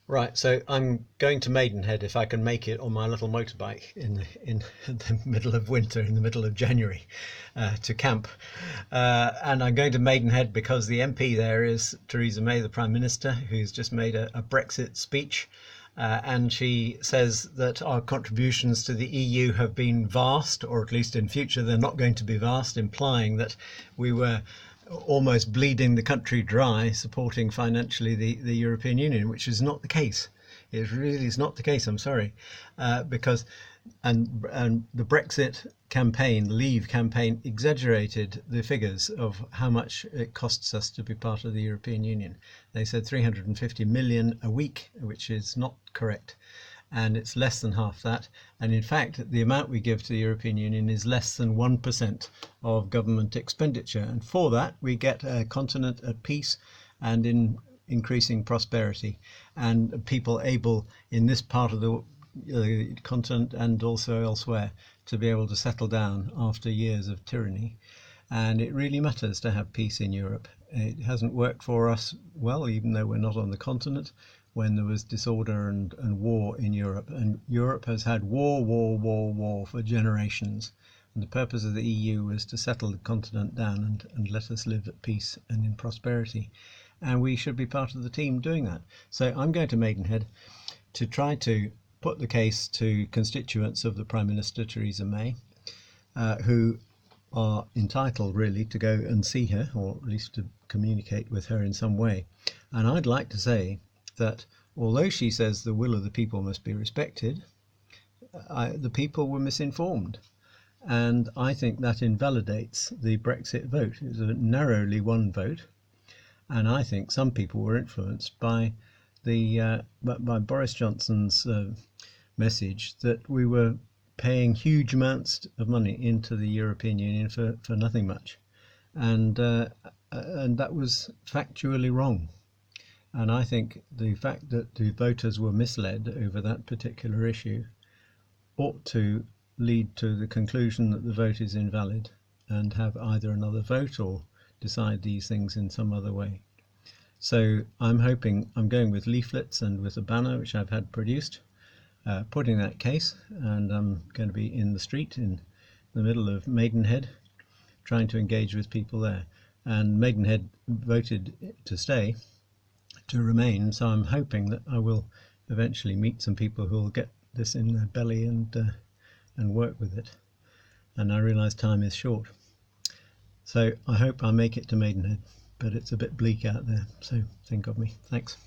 Right, so I'm going to Maidenhead if I can make it on my little motorbike in the middle of winter, in the middle of January, to camp. And I'm going to Maidenhead because the MP there is Theresa May, the Prime Minister, who's just made a Brexit speech. And she says that our contributions to the EU have been vast, or at least in future they're not going to be vast, implying that we were almost bleeding the country dry supporting financially the European Union, which is not the case. It really is not the case. I'm sorry, because and the Brexit campaign, the Leave campaign, exaggerated the figures of how much it costs us to be part of the European Union. They said 350 million a week, which is not correct, and it's less than half that. And in fact, the amount we give to the European Union is less than 1% of government expenditure. And for that, we get a continent at peace and in increasing prosperity, and people able in this part of the continent and also elsewhere to be able to settle down after years of tyranny. And it really matters to have peace in Europe. It hasn't worked for us well, even though we're not on the continent, when there was disorder and war in Europe. And Europe has had war for generations. And the purpose of the EU was to settle the continent down and let us live at peace and in prosperity. And we should be part of the team doing that. So I'm going to Maidenhead to try to put the case to constituents of the Prime Minister, Theresa May, who are entitled really to go and see her, or at least to communicate with her in some way. And I'd like to say that although she says the will of the people must be respected, the people were misinformed. And I think that invalidates the Brexit vote. It was a narrowly won vote. And I think some people were influenced by by Boris Johnson's message that we were paying huge amounts of money into the European Union for nothing much, and that was factually wrong. And I think the fact that the voters were misled over that particular issue ought to lead to the conclusion that the vote is invalid and have either another vote or decide these things in some other way. So I'm going with leaflets and with a banner which I've had produced, putting that case, and I'm going to be in the street in the middle of Maidenhead trying to engage with people there. And Maidenhead voted to stay, to remain, so I'm hoping that I will eventually meet some people who will get this in their belly and work with it. And I realise time is short. So I hope I make it to Maidenhead, but it's a bit bleak out there, so think of me. Thanks.